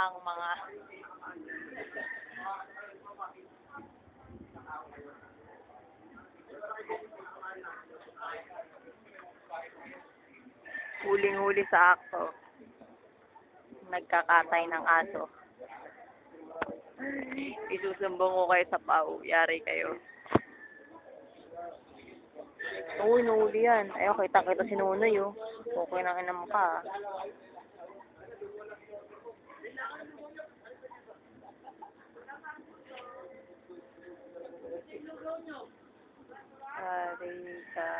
ang mga huling-huli sa akto. Nagkakatay ng aso. Isusumbong ko kayo sa PAW. Yari kayo. Oo, inuuli yan. Ayaw, kita-kita si Nunoy, oh. Okay nang inam ka, Yari ka.